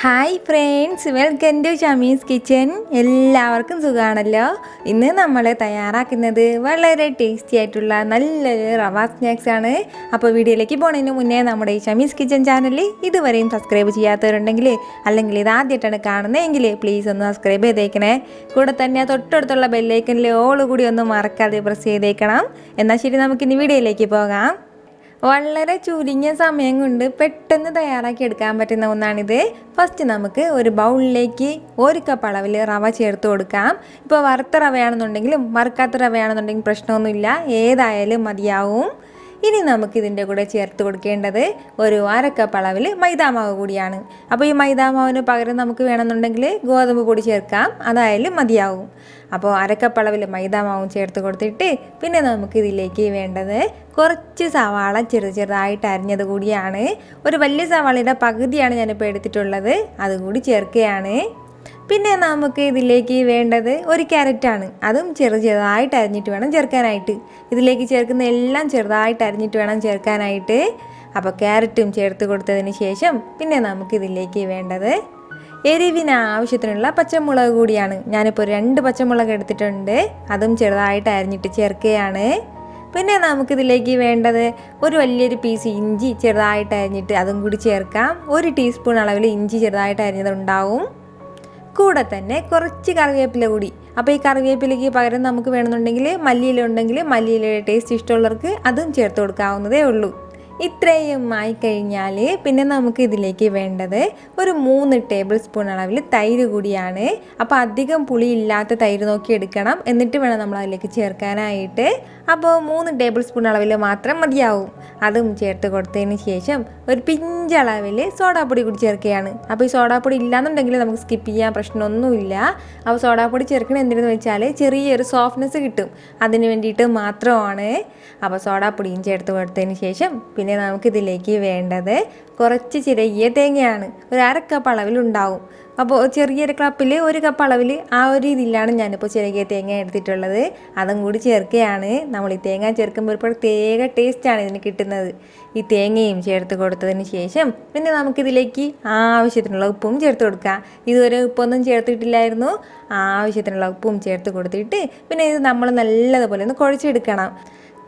Hi friends, welcome to Shami's kitchen. എല്ലാവർക്കും സുഖമാണല്ലോ. ഇന്ന് നമ്മൾ തയ്യാറാക്കുന്നത് വളരെ ടേസ്റ്റി ആയിട്ടുള്ള നല്ലൊരു റവ സ്നാക്സ് ആണ്. അപ്പോൾ വീഡിയോയിലേക്ക് പോകുന്നതിന് മുന്നേ നമ്മുടെ ഈ ഷമീസ് കിച്ചൻ ചാനൽ ഇതുവരെയും സബ്സ്ക്രൈബ് ചെയ്യാത്തവരുണ്ടെങ്കിൽ അല്ലെങ്കിൽ ഇത് ആദ്യമായിട്ടാണ് കാണുന്നതെങ്കിൽ പ്ലീസ് ഒന്ന് സബ്സ്ക്രൈബ് ചെയ്തേക്കണേ. കൂടെ തന്നെ തൊട്ടടുത്തുള്ള ബെല്ലൈക്കനിൽ ഓൾ കൂടി ഒന്ന് മറക്കാതെ പ്രസ് ചെയ്തേക്കണം. എന്നാൽ ശരി, നമുക്കിനി വീഡിയോയിലേക്ക് പോകാം. വളരെ ചുരുങ്ങിയ സമയം കൊണ്ട് പെട്ടെന്ന് തയ്യാറാക്കി എടുക്കാൻ പറ്റുന്ന ഒന്നാണിത്. ഫസ്റ്റ് നമുക്ക് ഒരു ബൗളിലേക്ക് 1 കപ്പ് അളവിൽ റവ ചേർത്ത് കൊടുക്കാം. ഇപ്പോൾ വറുത്ത റവയാണെന്നുണ്ടെങ്കിലും വറുക്കാത്ത റവയാണെന്നുണ്ടെങ്കിലും പ്രശ്നമൊന്നുമില്ല, ഏതായാലും മതിയാവും. ഇനി നമുക്കിതിൻ്റെ കൂടെ ചേർത്ത് കൊടുക്കേണ്ടത് ഒരു 1/2 കപ്പ് അളവിൽ മൈദാമാവ് കൂടിയാണ്. അപ്പോൾ ഈ മൈദാമാവിന് പകരം നമുക്ക് വേണമെന്നുണ്ടെങ്കിൽ ഗോതമ്പ് പൊടി ചേർക്കാം, അതായാലും മതിയാവും. അപ്പോൾ 1/2 കപ്പ് അളവിൽ മൈദാമാവും ചേർത്ത് കൊടുത്തിട്ട് പിന്നെ നമുക്കിതിലേക്ക് വേണ്ടത് കുറച്ച് സവാള ചെറുതായിട്ട് അരിഞ്ഞത് കൂടിയാണ്. ഒരു വലിയ സവാളയുടെ പകുതിയാണ് ഞാനിപ്പോൾ എടുത്തിട്ടുള്ളത്, അതുകൂടി ചേർക്കുകയാണ്. പിന്നെ നമുക്ക് ഇതിലേക്ക് വേണ്ടത് ഒരു ക്യാരറ്റാണ്. അതും ചെറുതായിട്ട് അരിഞ്ഞിട്ട് വേണം ചേർക്കാനായിട്ട്. ഇതിലേക്ക് ചേർക്കുന്ന എല്ലാം ചെറുതായിട്ട് അരിഞ്ഞിട്ട് വേണം ചേർക്കാനായിട്ട്. അപ്പോൾ ക്യാരറ്റും ചേർത്ത് കൊടുത്തതിന് ശേഷം പിന്നെ നമുക്കിതിലേക്ക് വേണ്ടത് എരിവിന് ആവശ്യത്തിനുള്ള പച്ചമുളക് കൂടിയാണ്. ഞാനിപ്പോൾ 2 പച്ചമുളക് എടുത്തിട്ടുണ്ട്, അതും ചെറുതായിട്ട് അരിഞ്ഞിട്ട് ചേർക്കുകയാണ്. പിന്നെ നമുക്കിതിലേക്ക് വേണ്ടത് ഒരു വലിയൊരു പീസ് ഇഞ്ചി ചെറുതായിട്ട് അരിഞ്ഞിട്ട് അതും കൂടി ചേർക്കാം. 1 ടീസ്പൂൺ അളവിൽ ഇഞ്ചി ചെറുതായിട്ട് അരിഞ്ഞതുണ്ടാവും. കൂടെ തന്നെ കുറച്ച് കറിവേപ്പില കൂടി. അപ്പോൾ ഈ കറിവേപ്പിലയ്ക്ക് പകരം നമുക്ക് വേണമെന്നുണ്ടെങ്കിൽ മല്ലിയില ഉണ്ടെങ്കിൽ മല്ലിയിലയുടെ ടേസ്റ്റ് ഇഷ്ടമുള്ളവർക്ക് അതും ചേർത്ത് കൊടുക്കാവുന്നതേ ഉള്ളൂ. ഇത്രയും ആയിക്കഴിഞ്ഞാൽ പിന്നെ നമുക്ക് ഇതിലേക്ക് വേണ്ടത് ഒരു 3 ടേബിൾ സ്പൂൺ അളവിൽ തൈര് കൂടിയാണ്. അപ്പോൾ അധികം പുളി ഇല്ലാത്ത തൈര് നോക്കി എടുക്കണം, എന്നിട്ട് വേണം നമ്മൾ അതിലേക്ക് ചേർക്കാനായിട്ട്. അപ്പോൾ 3 ടേബിൾ സ്പൂൺ അളവിൽ മാത്രം മതിയാവും. അതും ചേർത്ത് കൊടുത്തതിന് ശേഷം ഒരു പിഞ്ചളവിൽ സോഡാപ്പൊടി കൂടി ചേർക്കുകയാണ്. അപ്പോൾ ഈ സോഡാപ്പൊടി ഇല്ലാന്നുണ്ടെങ്കിൽ നമുക്ക് സ്കിപ്പ് ചെയ്യാൻ പ്രശ്നമൊന്നുമില്ല. അപ്പോൾ സോഡാപ്പൊടി ചേർക്കണത് എന്തിനെന്ന് വെച്ചാൽ ചെറിയൊരു സോഫ്റ്റ്നെസ് കിട്ടും, അതിന് വേണ്ടിയിട്ട് മാത്രമാണ്. അപ്പോൾ സോഡാപ്പൊടിയും ചേർത്ത് കൊടുത്തതിന് ശേഷം പിന്നെ നമുക്കിതിലേക്ക് വേണ്ടത് കുറച്ച് ചിരകിയ തേങ്ങയാണ്. ഒരു 1/2 കപ്പ് അളവിലുണ്ടാവും. അപ്പോൾ ചെറിയൊരു കപ്പിൽ 1 കപ്പ് അളവിൽ ആ ഒരു രീതിയിലാണ് ഞാനിപ്പോൾ ചിരകിയ തേങ്ങ എടുത്തിട്ടുള്ളത്, അതും കൂടി ചേർക്കുകയാണ്. നമ്മൾ ഈ തേങ്ങ ചേർക്കുമ്പോൾ ഒരു പ്രത്യേക ടേസ്റ്റാണ് ഇതിന് കിട്ടുന്നത്. ഈ തേങ്ങയും ചേർത്ത് കൊടുത്തതിന് ശേഷം പിന്നെ നമുക്കിതിലേക്ക് ആവശ്യത്തിനുള്ള ഉപ്പും ചേർത്ത് കൊടുക്കാം. ഇതുവരെ ഉപ്പൊന്നും ചേർത്തിട്ടില്ലായിരുന്നു. ആവശ്യത്തിനുള്ള ഉപ്പും ചേർത്ത് കൊടുത്തിട്ട് പിന്നെ ഇത് നമ്മൾ നല്ലതുപോലെ ഒന്ന്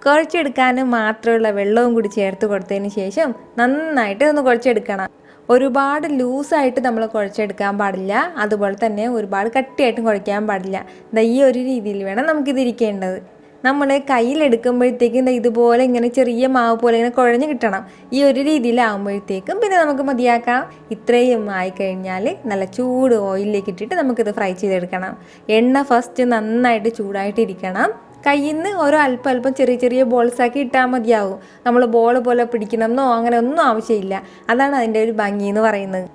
കുഴച്ചെടുക്കാനും മാത്രമുള്ള വെള്ളവും കൂടി ചേർത്ത് കൊടുത്തതിന് ശേഷം നന്നായിട്ട് ഒന്ന് കുഴച്ചെടുക്കണം. ഒരുപാട് ലൂസായിട്ട് നമ്മൾ കുഴച്ചെടുക്കാൻ പാടില്ല, അതുപോലെ തന്നെ ഒരുപാട് കട്ടിയായിട്ടും കുഴയ്ക്കാൻ പാടില്ല. ഈ ഒരു രീതിയിൽ വേണം നമുക്കിതിരിക്കേണ്ടത്. നമ്മൾ കയ്യിലെടുക്കുമ്പോഴത്തേക്കും ഇതുപോലെ ഇങ്ങനെ ചെറിയ മാവ് പോലെ ഇങ്ങനെ കുഴഞ്ഞ് കിട്ടണം. ഈ ഒരു രീതിയിലാകുമ്പോഴത്തേക്കും പിന്നെ നമുക്ക് മതിയാക്കാം. ഇത്രയും ആയിക്കഴിഞ്ഞാൽ നല്ല ചൂട് ഓയിലിലേക്ക് ഇട്ടിട്ട് നമുക്കിത് ഫ്രൈ ചെയ്തെടുക്കണം. എണ്ണ ഫസ്റ്റ് നന്നായിട്ട് ചൂടായിട്ടിരിക്കണം. കയ്യിൽ നിന്ന് ഓരോ അല്പം ചെറിയ ബോൾസാക്കി ഇട്ടാൽ മതിയാവും. നമ്മൾ ബോൾ പോലെ പിടിക്കണമെന്നോ അങ്ങനെ ഒന്നും ആവശ്യമില്ല. അതാണ് അതിൻ്റെ ഒരു ഭംഗി എന്ന് പറയുന്നത്.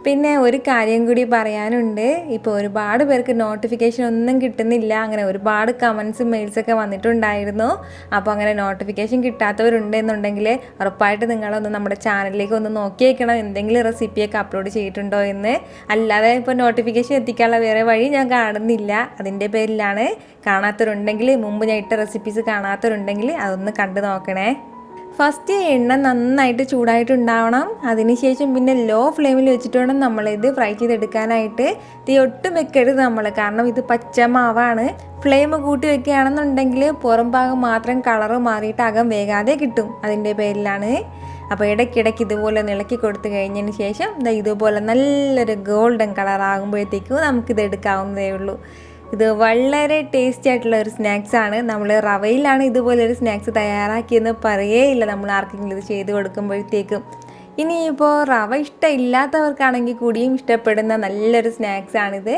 പിന്നെ ഒരു കാര്യം കൂടി പറയാനുണ്ട്. ഇപ്പോൾ ഒരുപാട് പേർക്ക് നോട്ടിഫിക്കേഷൻ ഒന്നും കിട്ടുന്നില്ല. അങ്ങനെ ഒരുപാട് കമൻസും മെയിൽസൊക്കെ വന്നിട്ടുണ്ടായിരുന്നു. അപ്പോൾ അങ്ങനെ നോട്ടിഫിക്കേഷൻ കിട്ടാത്തവരുണ്ടെന്നുണ്ടെങ്കിൽ ഉറപ്പായിട്ട് നിങ്ങളൊന്ന് നമ്മുടെ ചാനലിലേക്ക് ഒന്ന് നോക്കിയേക്കണം, എന്തെങ്കിലും റെസിപ്പിയൊക്കെ അപ്ലോഡ് ചെയ്തിട്ടുണ്ടോ എന്ന്. അല്ലാതെ ഇപ്പോൾ നോട്ടിഫിക്കേഷൻ എത്തിക്കാനുള്ള വേറെ വഴി ഞാൻ കാണുന്നില്ല. അതിൻ്റെ പേരിലാണ്. കാണാത്തവരുണ്ടെങ്കിൽ, മുമ്പ് ഞാൻ ഇട്ട റെസിപ്പീസ് കാണാത്തവരുണ്ടെങ്കിൽ അതൊന്ന് കണ്ടു നോക്കണേ. ഫസ്റ്റ് എണ്ണ നന്നായിട്ട് ചൂടായിട്ടുണ്ടാവണം. അതിനുശേഷം പിന്നെ ലോ ഫ്ലെയിമിൽ വെച്ചിട്ട് വേണം നമ്മളിത് ഫ്രൈ ചെയ്തെടുക്കാനായിട്ട്. തീ ഒട്ടും വെക്കരുത് നമ്മൾ, കാരണം ഇത് പച്ചമാവാണ്. ഫ്ലെയിം കൂട്ടി വെക്കുകയാണെന്നുണ്ടെങ്കിൽ പുറം ഭാഗം മാത്രം കളറ് മാറിയിട്ട് അകം വേകാതെ കിട്ടും, അതിൻ്റെ പേരിലാണ്. അപ്പോൾ ഇടയ്ക്കിടയ്ക്ക് ഇതുപോലെ ഇളക്കി കൊടുത്തു കഴിഞ്ഞതിന് ശേഷം ഇതുപോലെ നല്ലൊരു ഗോൾഡൻ കളർ ആകുമ്പോഴത്തേക്കും നമുക്കിത് എടുക്കാവുന്നതേ ഉള്ളൂ. ഇത് വളരെ ടേസ്റ്റി ആയിട്ടുള്ള ഒരു സ്നാക്സാണ്. നമ്മൾ റവയിലാണ് ഇതുപോലൊരു സ്നാക്സ് തയ്യാറാക്കിയെന്ന് പറയേയില്ല നമ്മൾ ആർക്കെങ്കിലും ഇത് ചെയ്ത് കൊടുക്കുമ്പോഴത്തേക്കും. ഇനിയിപ്പോൾ റവ ഇഷ്ടമില്ലാത്തവർക്കാണെങ്കിൽ കൂടിയും ഇഷ്ടപ്പെടുന്ന നല്ലൊരു സ്നാക്സാണിത്.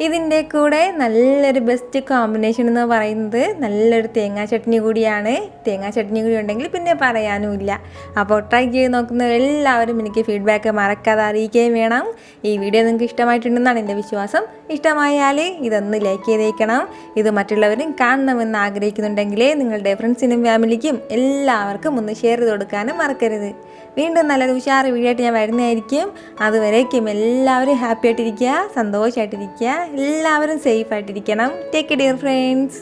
ഇതിൻ്റെ കൂടെ നല്ലൊരു ബെസ്റ്റ് കോമ്പിനേഷൻ എന്ന് പറയുന്നത് നല്ലൊരു തേങ്ങാ ചട്നി കൂടിയാണ്. തേങ്ങാ ചട്നി കൂടി ഉണ്ടെങ്കിൽ പിന്നെ പറയാനുമില്ല. അപ്പോൾ ട്രൈ ചെയ്ത് നോക്കുന്നവരെല്ലാവരും എനിക്ക് ഫീഡ്ബാക്ക് മറക്കാതെ അറിയിക്കുകയും വേണം. ഈ വീഡിയോ നിങ്ങൾക്ക് ഇഷ്ടമായിട്ടുണ്ടെന്നാണ് എൻ്റെ വിശ്വാസം. ഇഷ്ടമായാൽ ഇതൊന്ന് ലൈക്ക് ചെയ്തേക്കണം. ഇത് മറ്റുള്ളവരും കാണണമെന്ന് ആഗ്രഹിക്കുന്നുണ്ടെങ്കിൽ നിങ്ങളുടെ ഫ്രണ്ട്സിനും ഫാമിലിക്കും എല്ലാവർക്കും ഒന്ന് ഷെയർ ചെയ്ത് കൊടുക്കാനും മറക്കരുത്. വീണ്ടും നല്ലൊരു ഉഷാറ് വീഡിയോ ആയിട്ട് ഞാൻ വരുന്നതായിരിക്കും. അതുവരേക്കും എല്ലാവരും ഹാപ്പി ആയിട്ടിരിക്കുക, സന്തോഷമായിട്ടിരിക്കുക, എല്ലാവരും സേഫ് ആയിട്ടിരിക്കണം. Take care friends.